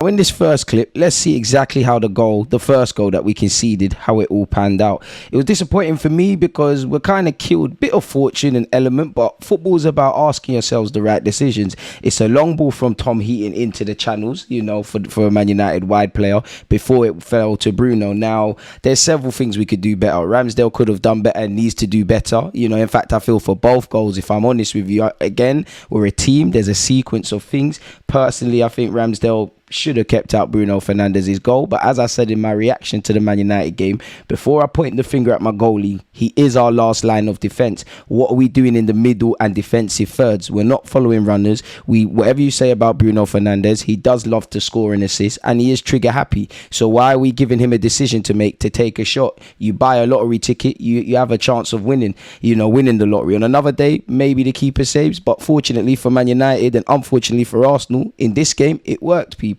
in this first clip, let's see exactly how the first goal that we conceded, how it all panned out. It was disappointing for me because we're kind of killed, bit of fortune and element, but football's about asking yourselves the right decisions. It's a long ball from Tom Heaton into the channels, you know, for a Man United wide player before it fell to Bruno. Now, there's several things we could do better. Ramsdale could have done better and needs to do better. You know, in fact, I feel for both goals, if I'm honest with you. Again, we're a team. There's a sequence of things. Personally, I think Ramsdale should have kept out Bruno Fernandes's goal, but as I said in my reaction to the Man United game, before I point the finger at my goalie, he is our last line of defence. What are we doing in the middle and defensive thirds? We're not following runners. Whatever you say about Bruno Fernandes, he does love to score and assist, and he is trigger happy. So why are we giving him a decision to make, to take a shot? You buy a lottery ticket, you have a chance of winning the lottery. On another day, maybe the keeper saves, but fortunately for Man United and unfortunately for Arsenal, in this game, it worked, people.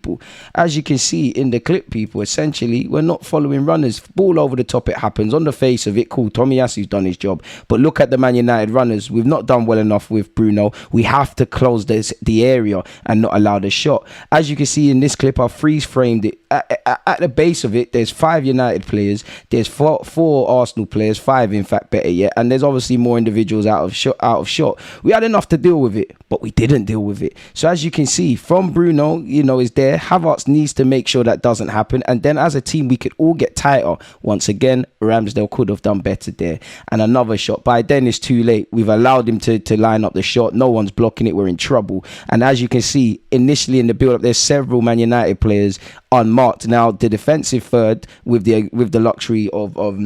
As you can see in the clip, people, essentially, we're not following runners. Ball over the top, it happens. On the face of it, cool, Tomiyasu's done his job. But look at the Man United runners. We've not done well enough with Bruno. We have to close the area and not allow the shot. As you can see in this clip, I've freeze-framed it. At the base of it, there's 5 United players. There's four Arsenal players, 5 in fact, better yet. And there's obviously more individuals out of shot. We had enough to deal with it, but we didn't deal with it. So as you can see, from Bruno, you know, is there. Havertz needs to make sure that doesn't happen. And then as a team, we could all get tighter. Once again, Ramsdale could have done better there. And another shot. By then, it's too late. We've allowed him to line up the shot. No one's blocking it. We're in trouble. And as you can see, initially in the build-up, there's several Man United players unmarked. Now, the defensive third with the luxury of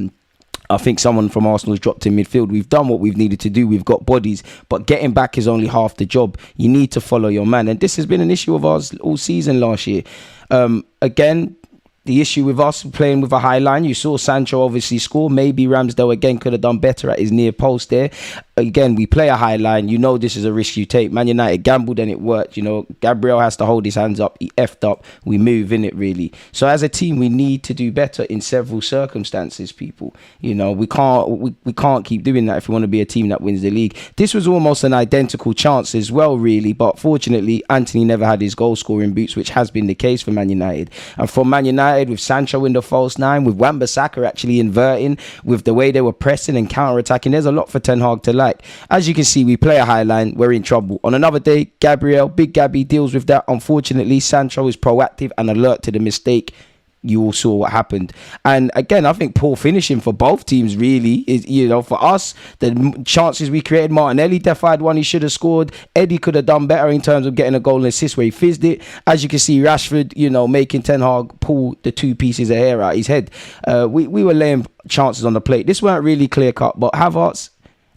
I think someone from Arsenal's dropped in midfield. We've done what we've needed to do. We've got bodies, but getting back is only half the job. You need to follow your man. And this has been an issue of ours all season last year. Again, the issue with us playing with a high line, you saw Sancho obviously score. Maybe Ramsdale again could have done better at his near post there. Again, we play a high line. You know this is a risk you take. Man United gambled and it worked. You know, Gabriel has to hold his hands up. He effed up. We move in it, really. So as a team, we need to do better in several circumstances, people. You know, we can't keep doing that if we want to be a team that wins the league. This was almost an identical chance as well, really. But fortunately, Anthony never had his goal-scoring boots, which has been the case for Man United. And for Man United, with Sancho in the false nine, with Wan-Bissaka actually inverting, with the way they were pressing and counter-attacking, there's a lot for Ten Hag to like. As you can see, we play a high line, we're in trouble. On another day, Big Gabby deals with that. Unfortunately, Sancho is proactive and alert to the mistake. You all saw what happened. And again, I think poor finishing for both teams, really. Is, you know, for us, the chances we created, Martinelli defied one he should have scored. Eddie could have done better in terms of getting a goal and assist where he fizzed it. As you can see, Rashford, you know, making Ten Hag pull the 2 pieces of hair out his head. We were laying chances on the plate. This weren't really clear cut, but Havertz,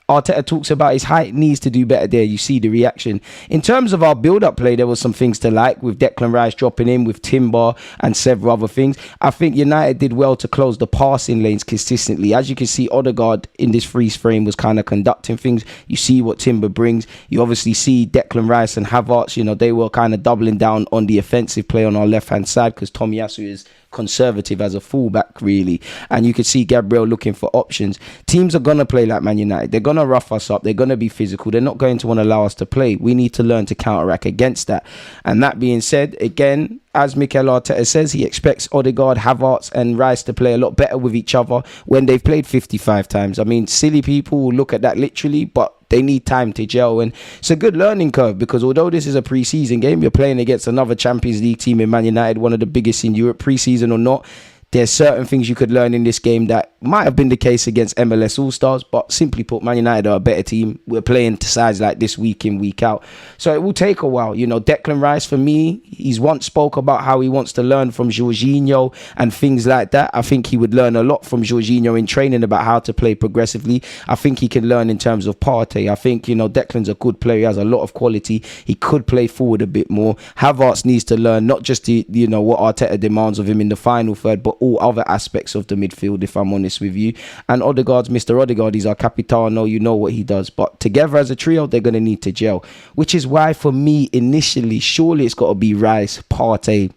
Arteta talks about his height, needs to do better there. You see the reaction. In terms of our build-up play, there was some things to like with Declan Rice dropping in, with Timber and several other things. I think United did well to close the passing lanes consistently. As you can see, Odegaard in this freeze frame was kind of conducting things. You see what Timber brings. You obviously see Declan Rice and Havertz, you know, they were kind of doubling down on the offensive play on our left-hand side because Tomiysu is conservative as a fullback, really. And you could see Gabriel looking for options. Teams are going to play like Man United. They're going to rough us up. They're going to be physical. They're not going to want to allow us to play. We need to learn to counteract against that. And that being said, again, as Mikel Arteta says, he expects Odegaard, Havertz and Rice to play a lot better with each other when they've played 55 times. I mean, silly people will look at that literally, but they need time to gel, and it's a good learning curve because although this is a pre-season game, you're playing against another Champions League team in Man United, one of the biggest in Europe, pre-season or not. There's certain things you could learn in this game that might have been the case against MLS All-Stars, but simply put, Man United are a better team. We're playing to sides like this week in, week out. So it will take a while. You know, Declan Rice, for me, he's once spoke about how he wants to learn from Jorginho and things like that. I think he would learn a lot from Jorginho in training about how to play progressively. I think he can learn in terms of Partey. I think, you know, Declan's a good player. He has a lot of quality. He could play forward a bit more. Havertz needs to learn not just the, you know, what Arteta demands of him in the final third, but all other aspects of the midfield, if I'm honest with you. And Odegaard's Mr. Odegaard, he's our Capitano, you know what he does. But together as a trio, they're going to need to gel. Which is why, for me, initially, surely it's got to be Rice, Partey,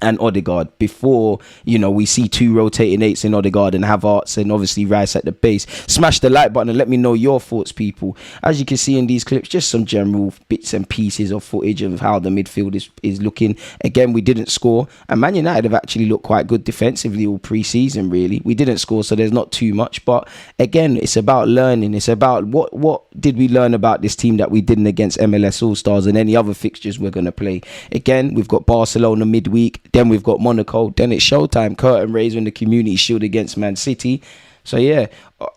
and Odegaard before, we see two rotating eights in Odegaard and Havertz and obviously Rice at the base. Smash the like button and let me know your thoughts, people. As you can see in these clips, just some general bits and pieces of footage of how the midfield is looking. Again, we didn't score, and Man United have actually looked quite good defensively all pre-season, really. We didn't score, so there's not too much, but again, it's about learning. It's about what did we learn about this team that we didn't against MLS All-Stars and any other fixtures we're going to play. Again, we've got Barcelona midweek, then we've got Monaco, then it's showtime, curtain raiser in the Community Shield against Man City. So yeah,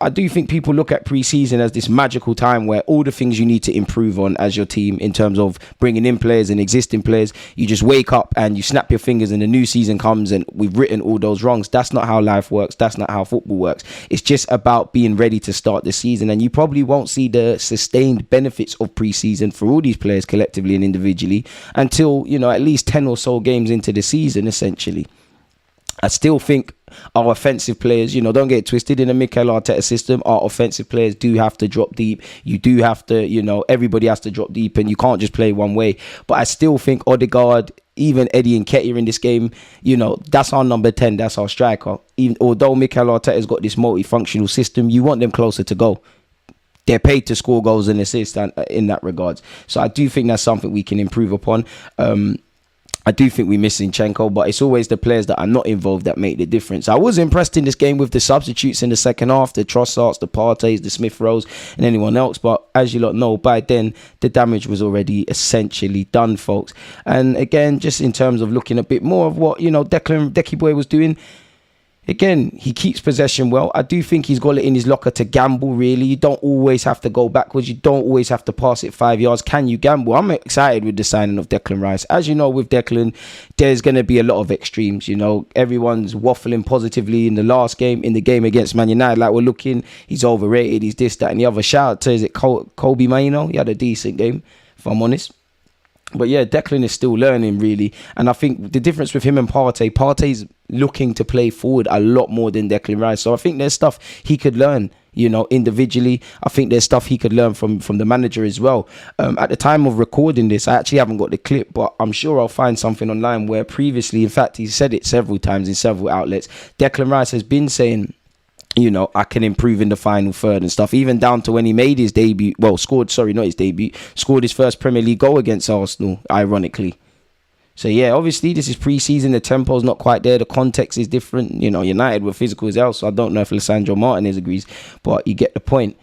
I do think people look at pre-season as this magical time where all the things you need to improve on as your team in terms of bringing in players and existing players, you just wake up and you snap your fingers and the new season comes and we've written all those wrongs. That's not how life works. That's not how football works. It's just about being ready to start the season, and you probably won't see the sustained benefits of pre-season for all these players collectively and individually until, at least 10 or so games into the season, essentially. I still think our offensive players, don't get it twisted, in the Mikel Arteta system, our offensive players do have to drop deep. You do have to, everybody has to drop deep and you can't just play one way. But I still think Odegaard, even Eddie Nketiah in this game, that's our number 10, that's our striker. Even although Mikel Arteta's got this multifunctional system, you want them closer to goal. They're paid to score goals and assists in that regards. So I do think that's something we can improve upon. I do think we miss Zinchenko, but it's always the players that are not involved that make the difference. I was impressed in this game with the substitutes in the second half, the Trossards, the Parteys, the Smith Rowes, and anyone else. But as you lot know, by then, the damage was already essentially done, folks. And again, just in terms of looking a bit more of what, Decky Boy was doing, again, he keeps possession well. I do think he's got it in his locker to gamble, really. You don't always have to go backwards. You don't always have to pass it 5 yards. Can you gamble? I'm excited with the signing of Declan Rice. As you know, with Declan, there's going to be a lot of extremes. Everyone's waffling positively in the last game, in the game against Man United. Like, we're looking, he's overrated, he's this, that, and the other. Shout out to, is it Kobe Mainoo? He had a decent game, if I'm honest. But yeah, Declan is still learning, really. And I think the difference with him and Partey's looking to play forward a lot more than Declan Rice. So I think there's stuff he could learn, individually. I think there's stuff he could learn from the manager as well. At the time of recording this, I actually haven't got the clip, but I'm sure I'll find something online where previously, in fact, he said it several times in several outlets. Declan Rice has been saying, I can improve in the final third and stuff, even down to when he made his debut. Well, scored his first Premier League goal against Arsenal, ironically. So yeah, obviously this is pre-season, the tempo's not quite there, the context is different. United were physical as hell, so I don't know if Lisandro Martinez agrees, but you get the point.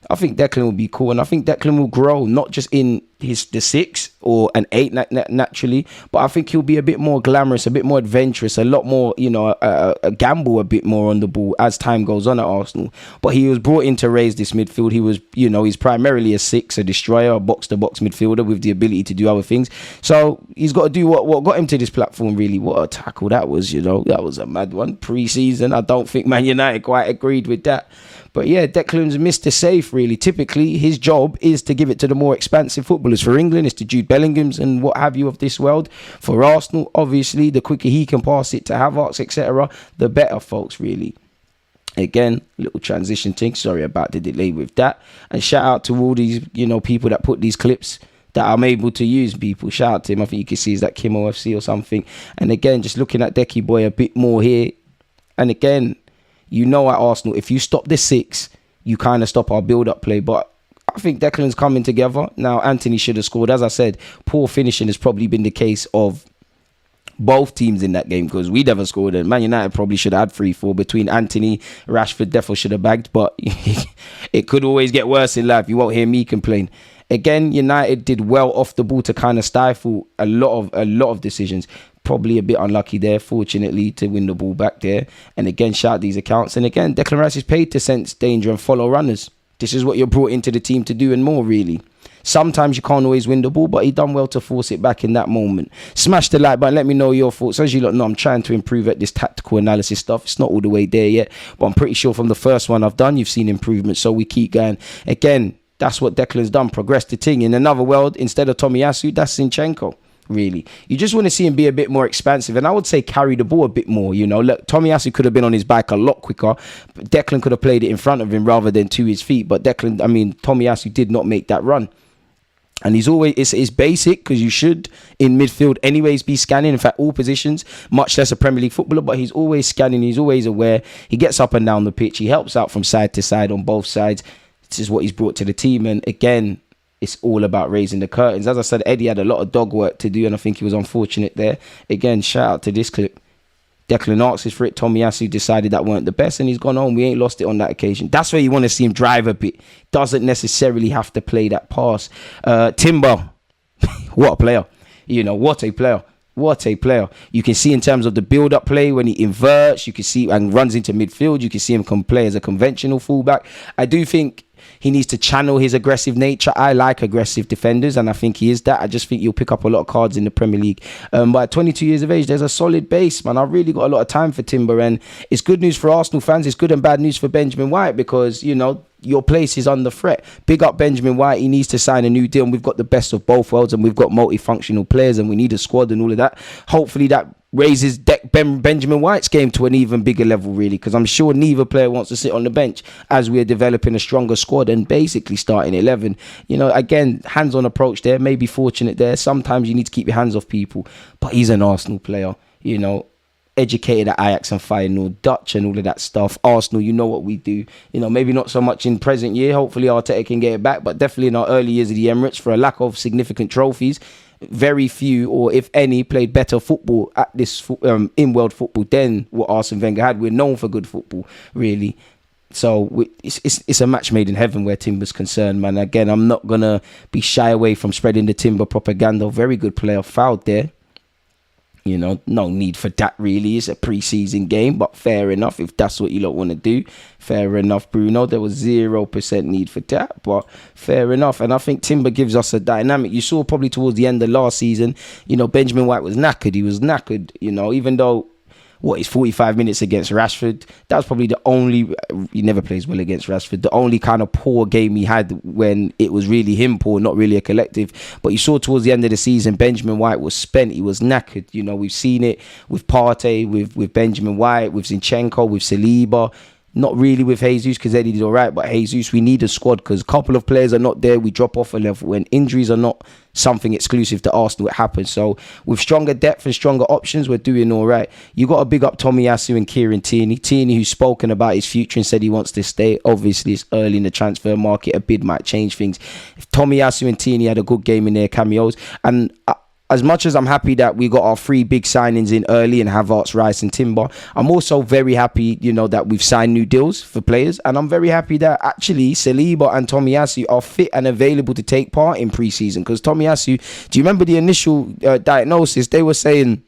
I think Declan will be cool, and I think Declan will grow, not just in the 6 or an 8 naturally, but I think he'll be a bit more glamorous, a bit more adventurous, a lot more, a gamble a bit more on the ball as time goes on at Arsenal. But he was brought in to raise this midfield. He was, he's primarily a 6, a destroyer, a box-to-box midfielder with the ability to do other things. So he's got to do what got him to this platform, really. What a tackle that was, that was a mad one. Pre-season, I don't think Man United quite agreed with that. But yeah, Declan's Mr. Safe, really. Typically, his job is to give it to the more expansive footballers. For England, it's to Jude Bellingham's and what have you of this world. For Arsenal, obviously, the quicker he can pass it to Havertz, etc., the better, folks, really. Again, little transition thing. Sorry about the delay with that. And shout out to all these, people that put these clips that I'm able to use, people. Shout out to him. I think you can see is that KIMMO FC or something. And again, just looking at Decky Boy a bit more here. And again, at Arsenal, if you stop the 6, you kind of stop our build-up play. But I think Declan's coming together. Now, Anthony should have scored. As I said, poor finishing has probably been the case of both teams in that game because we never scored. And Man United probably should have had 3-4 between Anthony, Rashford, defo should have bagged. But it could always get worse in life. You won't hear me complain. Again, United did well off the ball to kind of stifle a lot of decisions. Probably a bit unlucky there, fortunately, to win the ball back there. And again, shout these accounts. And again, Declan Rice is paid to sense danger and follow runners. This is what you're brought into the team to do and more, really. Sometimes you can't always win the ball, but he done well to force it back in that moment. Smash the like button. Let me know your thoughts. As you lot know, I'm trying to improve at this tactical analysis stuff. It's not all the way there yet, but I'm pretty sure from the first one I've done, you've seen improvement. So we keep going. Again, that's what Declan's done. Progress the thing. In another world, instead of Tomiysu, that's Zinchenko. Really, you just want to see him be a bit more expansive, and I would say carry the ball a bit more. Look, Tomiysu could have been on his back a lot quicker. But Declan could have played it in front of him rather than to his feet. But Tomiysu did not make that run. And he's always, it's basic because you should in midfield anyways be scanning. In fact, all positions, much less a Premier League footballer, but he's always scanning. He's always aware. He gets up and down the pitch. He helps out from side to side on both sides. This is what he's brought to the team. And again, it's all about raising the curtains. As I said, Eddie had a lot of dog work to do, and I think he was unfortunate there. Again, shout out to this clip. Declan asks for it. Tomiysu decided that weren't the best, and he's gone home. We ain't lost it on that occasion. That's where you want to see him drive a bit. Doesn't necessarily have to play that pass. Timber, what a player. You know, what a player. What a player. You can see in terms of the build-up play when he inverts, you can see and runs into midfield, you can see him can play as a conventional fullback. I do think he needs to channel his aggressive nature. I like aggressive defenders, and I think he is that. I just think you'll pick up a lot of cards in the Premier League. But at 22 years of age, there's a solid base, man. I've really got a lot of time for Timber, and it's good news for Arsenal fans. It's good and bad news for Benjamin White because, you know, your place is under threat. Big up Benjamin White. He needs to sign a new deal, and we've got the best of both worlds, and we've got multifunctional players, and we need a squad and all of that. Hopefully that raises Benjamin White's game to an even bigger level, really, because I'm sure neither player wants to sit on the bench as we're developing a stronger squad and basically starting 11. You know, again, hands-on approach there, maybe fortunate there. Sometimes you need to keep your hands off people, but he's an Arsenal player, you know, educated at Ajax and Feyenoord, Dutch and all of that stuff. Arsenal, you know what we do. You know, maybe not so much in present year. Hopefully Arteta can get it back, but definitely in our early years of the Emirates, for a lack of significant trophies, very few, or if any, played better football at this in world football than what Arsene Wenger had. We're known for good football, really. So it's a match made in heaven where Timber's concerned, man. Again, I'm not going to be shy away from spreading the Timber propaganda. Very good player, fouled there. You know, no need for that, really. It's a pre-season game, but fair enough if that's what you lot want to do. Fair enough, Bruno. There was 0% need for that, but fair enough. And I think Timber gives us a dynamic. You saw probably towards the end of last season, you know, Benjamin White was knackered. He was knackered, you know, even though he's 45 minutes against Rashford. That was probably the only, he never plays well against Rashford, the only kind of poor game he had when it was really him poor, not really a collective. But you saw towards the end of the season, Benjamin White was spent. He was knackered. You know, we've seen it with Partey, with Benjamin White, with Zinchenko, with Saliba. Not really with Jesus, because Eddie did all right, but Jesus, we need a squad because a couple of players are not there. We drop off a level. When injuries are not something exclusive to Arsenal, it happens. So with stronger depth and stronger options, we're doing all right. You got to big up Tomiysu and Kieran Tierney. Tierney, who's spoken about his future and said he wants to stay. Obviously, it's early in the transfer market. A bid might change things. If Tomiysu and Tierney had a good game in their cameos, and as much as I'm happy that we got our 3 big signings in early in Havertz, Rice and Timber, I'm also very happy, you know, that we've signed new deals for players. And I'm very happy that actually Saliba and Tomiysu are fit and available to take part in pre-season. Because Tomiysu, do you remember the initial diagnosis? They were saying,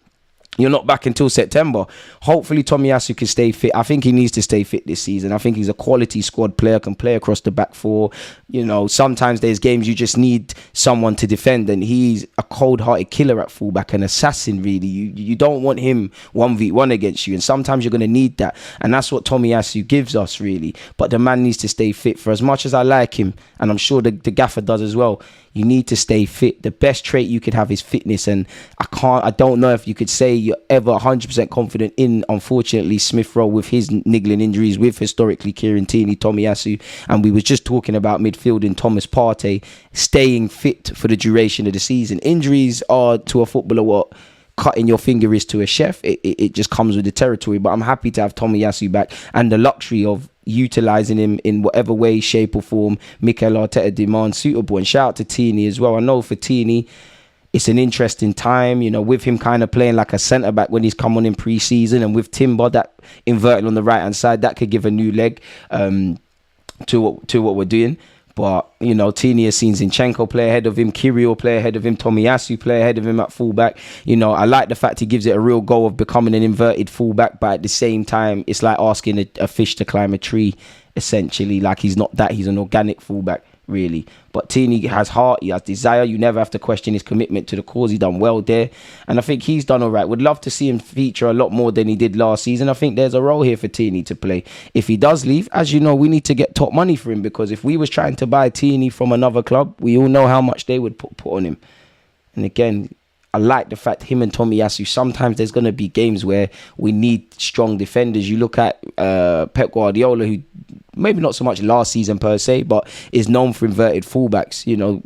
you're not back until September. Hopefully Tomiysu can stay fit. I think he needs to stay fit this season. I think he's a quality squad player, can play across the back four. You know, sometimes there's games you just need someone to defend, and he's a cold-hearted killer at fullback, an assassin, really. You don't want him 1v1 against you, and sometimes you're going to need that. And that's what Tomiysu gives us, really. But the man needs to stay fit. For as much as I like him, and I'm sure the gaffer does as well, you need to stay fit. The best trait you could have is fitness, and I don't know if you could say you're ever 100% confident in, unfortunately, Smith Rowe with his niggling injuries, with historically Kieran Tierney, Tomiysu, and we was just talking about midfield in Thomas Partey staying fit for the duration of the season. Injuries are to a footballer what cutting your finger is to a chef. It just comes with the territory. But I'm happy to have Tomiysu back, and the luxury of utilising him in whatever way, shape or form Mikel Arteta demands suitable. And shout out to Tierney as well. I know for Tierney, it's an interesting time, you know, with him kind of playing like a centre-back when he's come on in pre-season, and with Timber, that inverted on the right-hand side, that could give a new leg to what we're doing. But, you know, Tierney has seen Zinchenko play ahead of him, Kirill play ahead of him, Tomiysu play ahead of him at fullback. You know, I like the fact he gives it a real go of becoming an inverted fullback, but at the same time, it's like asking a fish to climb a tree, essentially. Like, he's not that, he's an organic fullback, really. But Tierney has heart, he has desire. You never have to question his commitment to the cause. He done well there, and I think he's done all right. Would love to see him feature a lot more than he did last season. I think there's a role here for Tierney to play. If he does leave, as you know, we need to get top money for him, because if we was trying to buy Tierney from another club, we all know how much they would put on him. And again, I like the fact him and Tomiysu, sometimes there's going to be games where we need strong defenders. You look at Pep Guardiola, who maybe not so much last season per se, but is known for inverted fullbacks. You know,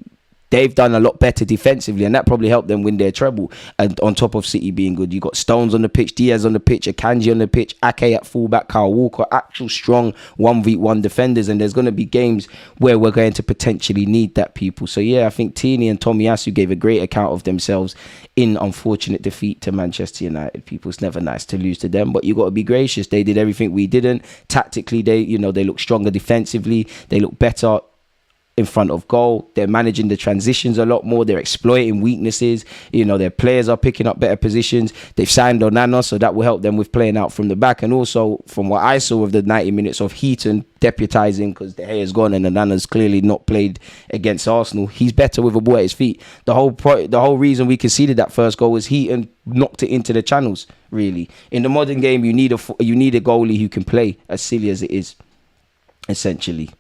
they've done a lot better defensively, and that probably helped them win their treble. And on top of City being good, you got Stones on the pitch, Diaz on the pitch, Akanji on the pitch, Ake at fullback, Kyle Walker, actual strong 1v1 defenders. And there's going to be games where we're going to potentially need that, people. So yeah, I think Tierney and Tomiysu gave a great account of themselves in unfortunate defeat to Manchester United. People, it's never nice to lose to them, but you got to be gracious. They did everything we didn't. Tactically, they look stronger defensively. They look better in front of goal. They're managing the transitions a lot more. They're exploiting weaknesses. Their players are picking up better positions. They've signed Onana, so that will help them with playing out from the back. And also, from what I saw of the 90 minutes of Heaton deputising, because De Gea's gone and Onana's clearly not played against Arsenal, he's better with a ball at his feet. The whole reason we conceded that first goal was Heaton knocked it into the channels, really. In the modern game, you need a goalie who can play, as silly as it is, essentially.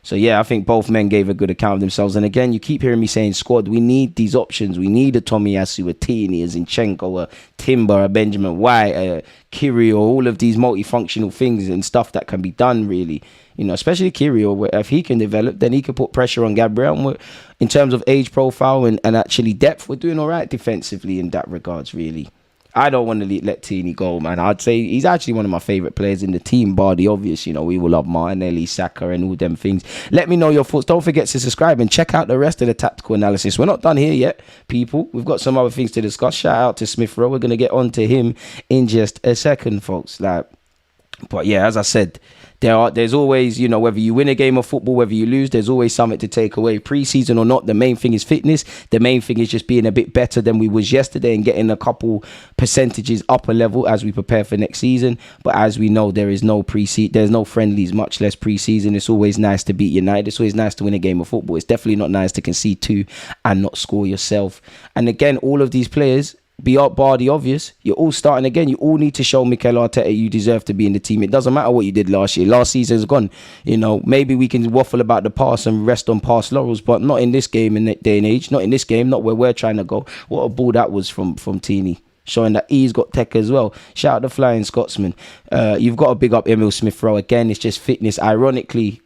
So yeah, I think both men gave a good account of themselves. And again, you keep hearing me saying squad. We need these options. We need a Tomiysu, a Tierney, a Zinchenko, a Timber, a Benjamin White, a Kirio, all of these multifunctional things and stuff that can be done, really. Especially Kirio, if he can develop, then he can put pressure on Gabriel. In terms of age profile and actually depth, we're doing all right defensively in that regards, really. I don't want to let Tierney go, man. I'd say he's actually one of my favourite players in the team, bar the obvious. We will love Martinelli, Saka and all them things. Let me know your thoughts. Don't forget to subscribe and check out the rest of the tactical analysis. We're not done here yet, people. We've got some other things to discuss. Shout out to Smith Rowe. We're going to get on to him in just a second, folks. But yeah, as I said, there's always, whether you win a game of football, whether you lose, there's always something to take away. Pre-season or not, the main thing is fitness. The main thing is just being a bit better than we was yesterday and getting a couple percentages up a level as we prepare for next season. But as we know, there is no pre-season, there's no friendlies, much less pre-season. It's always nice to beat United. It's always nice to win a game of football. It's definitely not nice to concede two and not score yourself. And again, all of these players, bar the obvious, you're all starting again. You all need to show Mikel Arteta you deserve to be in the team. It doesn't matter what you did last year. Last season's gone. Maybe we can waffle about the past and rest on past laurels, but not in this game, in that day and age. Not in this game, not where we're trying to go. What a ball that was from Tierney, showing that he's got tech as well. Shout out the Flying Scotsman. You've got to big up Emil Smith Rowe. Again, it's just fitness. Ironically,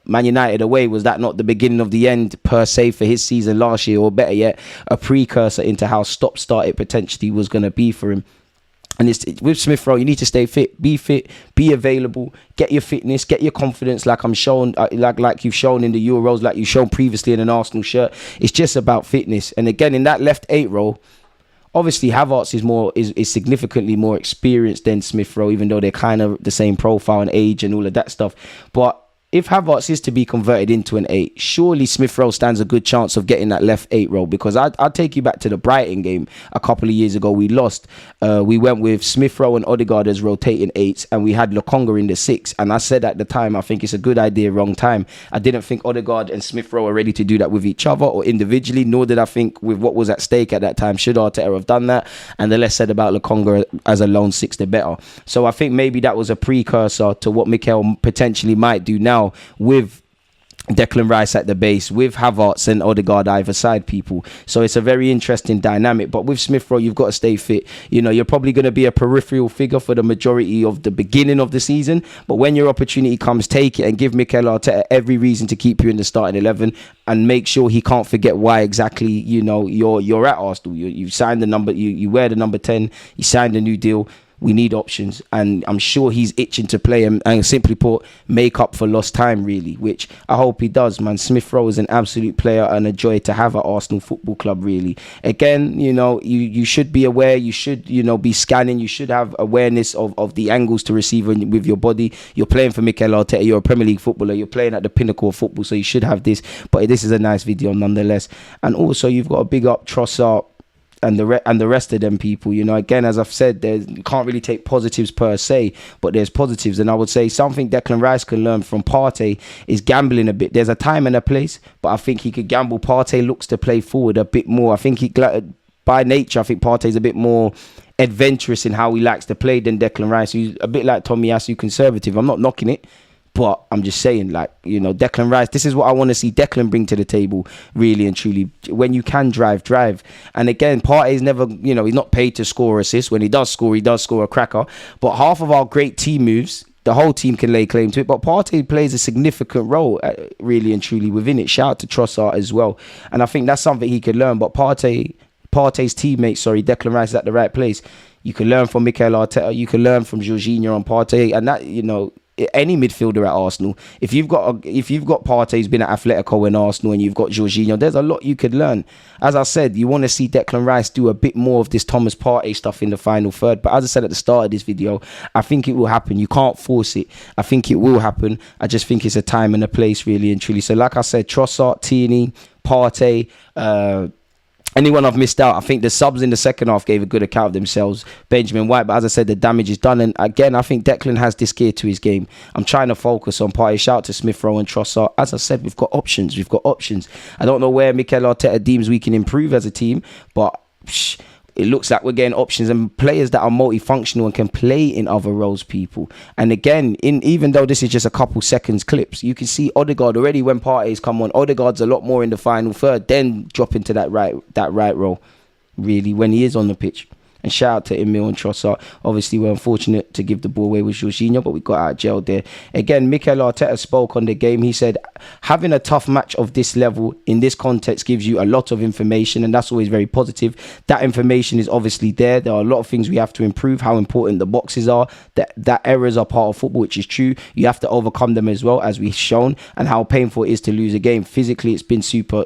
Man United away, was that not the beginning of the end per se for his season last year, or better yet, a precursor into how stop-start it potentially was going to be for him? And with Smith Rowe, you need to stay fit, be available, get your fitness, get your confidence, like I'm shown, like you've shown in the Euros, like you've shown previously in an Arsenal shirt. It's just about fitness. And again, in that left 8 role, obviously Havertz is significantly more experienced than Smith Rowe, even though they're kind of the same profile and age and all of that stuff. But if Havertz is to be converted into an 8, surely Smith Rowe stands a good chance of getting that left 8 role, because I'll take you back to the Brighton game a couple of years ago. We lost. We went with Smith Rowe and Odegaard as rotating 8s, and we had Lokonga in the 6. And I said at the time, I think it's a good idea, wrong time. I didn't think Odegaard and Smith Rowe are ready to do that with each other or individually, nor did I think with what was at stake at that time, should Arteta have done that. And the less said about Lokonga as a lone 6, the better. So I think maybe that was a precursor to what Mikel potentially might do now, with Declan Rice at the base, with Havertz and Odegaard either side, people. So it's a very interesting dynamic. But with Smith Rowe, you've got to stay fit. You're probably going to be a peripheral figure for the majority of the beginning of the season. But when your opportunity comes, take it and give Mikel Arteta every reason to keep you in the starting 11, and make sure he can't forget why exactly you're at Arsenal. You signed the number. You wear the number 10. You signed a new deal. We need options, and I'm sure he's itching to play and simply put, make up for lost time, really, which I hope he does, man. Smith Rowe is an absolute player and a joy to have at Arsenal Football Club, really. Again, you should be aware, you should, be scanning, you should have awareness of the angles to receive with your body. You're playing for Mikel Arteta, you're a Premier League footballer, you're playing at the pinnacle of football, so you should have this, but this is a nice video nonetheless. And also, you've got to big up Trossard and the rest of them, people. Again, as I've said, you can't really take positives per se, but there's positives. And I would say something Declan Rice can learn from Partey is gambling a bit. There's a time and a place, but I think he could gamble. Partey looks to play forward a bit more. I think by nature, I think Partey's a bit more adventurous in how he likes to play than Declan Rice, who's a bit like Tomiysu, conservative. I'm not knocking it, but I'm just saying, Declan Rice, this is what I want to see Declan bring to the table, really and truly. When you can drive. And again, Partey's never, he's not paid to score or assist. When he does score a cracker. But half of our great team moves the whole team can lay claim to it, but Partey plays a significant role, really and truly, within it. Shout out to Trossard as well, and I think that's something he could learn. But Partey's teammate, Declan Rice, is at the right place. You can learn from Mikel Arteta, you can learn from Jorginho on Partey, and that, you know, any midfielder at Arsenal. If you've got Partey who's been at Atletico and Arsenal, and you've got Jorginho, there's a lot you could learn. As I said, you want to see Declan Rice do a bit more of this Thomas Partey stuff in the final third. But as I said at the start of this video, I think it will happen. You can't force it. I think it will happen. I just think it's a time and a place, really and truly. So like I said, Trossard, Tierney, Partey, anyone I've missed out, I think the subs in the second half gave a good account of themselves. Benjamin White, but as I said, the damage is done. And again, I think Declan has this gear to his game. I'm trying to focus on Partey. Shout out to Smith Rowe and Trossard. As I said, we've got options. I don't know where Mikel Arteta deems we can improve as a team, but it looks like we're getting options and players that are multifunctional and can play in other roles, people. And again, even though this is just a couple seconds clips, you can see Odegaard already when Partey's come on. Odegaard's a lot more in the final third, then drop into that right role, really, when he is on the pitch. And shout out to Emil and Trossard. Obviously, we're unfortunate to give the ball away with Jorginho, but we got out of jail there. Again, Mikel Arteta spoke on the game. He said, having a tough match of this level in this context gives you a lot of information, and that's always very positive. That information is obviously there. There are a lot of things we have to improve, how important the boxes are, that errors are part of football, which is true. You have to overcome them as well, as we've shown, and how painful it is to lose a game. Physically, it's been super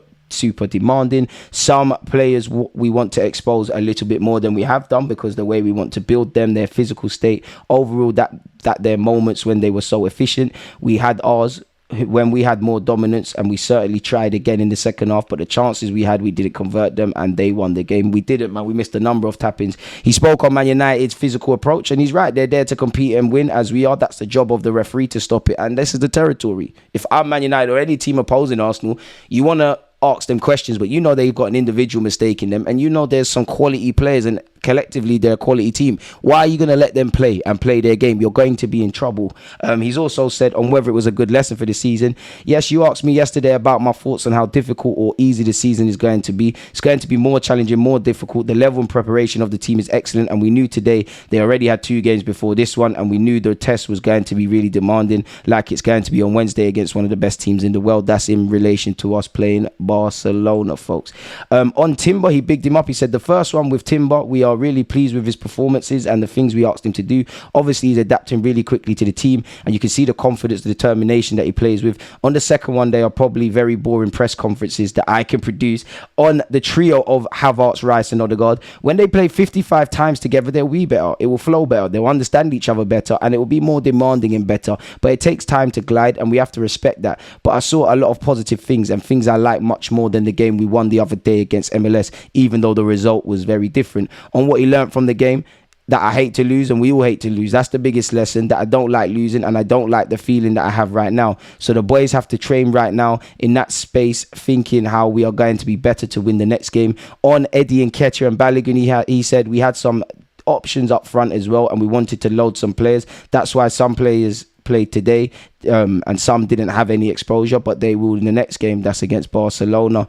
demanding. Some players we want to expose a little bit more than we have done, because the way we want to build them, their physical state, overall, that their moments when they were so efficient. We had ours when we had more dominance, and we certainly tried again in the second half, but the chances we had, we didn't convert them, and they won the game. We didn't, man. We missed a number of tap-ins. He spoke on Man United's physical approach, and he's right. They're there to compete and win, as we are. That's the job of the referee, to stop it, and this is the territory. If I'm Man United or any team opposing Arsenal, you want to ask them questions, but you know they've got an individual mistake in them, and you know there's some quality players, and collectively they're a quality team. Why are you going to let them play their game? You're going to be in trouble. He's also said on whether it was a good lesson for the season. Yes, you asked me yesterday about my thoughts on how difficult or easy the season is going to be. It's going to be more challenging, more difficult. The level and preparation of the team is excellent, and we knew today they already had 2 games before this one, and we knew the test was going to be really demanding, like it's going to be on Wednesday against one of the best teams in the world. That's in relation to us playing Barcelona, folks. On Timber, he bigged him up. He said the first one with Timber, we are really pleased with his performances and the things we asked him to do. Obviously, he's adapting really quickly to the team, and you can see the confidence, the determination that he plays with. On the second one, they are probably very boring press conferences that I can produce. On the trio of Havertz, Rice and Odegaard, when they play 55 times together, they'll be better. It will flow better. They'll understand each other better, and it will be more demanding and better. But it takes time to glide, and we have to respect that. But I saw a lot of positive things, and things I like much more than the game we won the other day against MLS, even though the result was very different. On what he learned from the game, that I hate to lose, and we all hate to lose. That's the biggest lesson, that I don't like losing, and I don't like the feeling that I have right now. So the boys have to train right now in that space, thinking how we are going to be better to win the next game. On Eddie and Ketcher and Balogun, he said we had some options up front as well, and we wanted to load some players. That's why some players played today, and some didn't have any exposure, but they will in the next game. That's against Barcelona.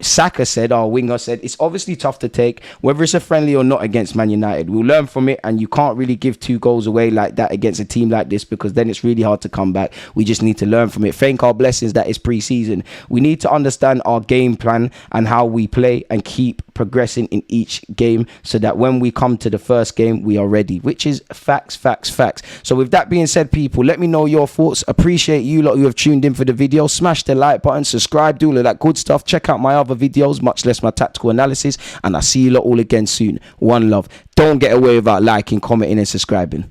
Saka said, our winger said, it's obviously tough to take, whether it's a friendly or not against Man United. We'll learn from it, and you can't really give 2 goals away like that against a team like this, because then it's really hard to come back. We just need to learn from it. Thank our blessings that it's pre-season. We need to understand our game plan and how we play, and keep progressing in each game, so that when we come to the first game, we are ready, which is facts. So with that being said, people, let me know your thoughts. Appreciate you lot who have tuned in for the video. Smash the like button, subscribe, do all of that good stuff. Check out my other videos, much less my tactical analysis, and I'll see you lot all again soon. One love. Don't get away without liking, commenting and subscribing.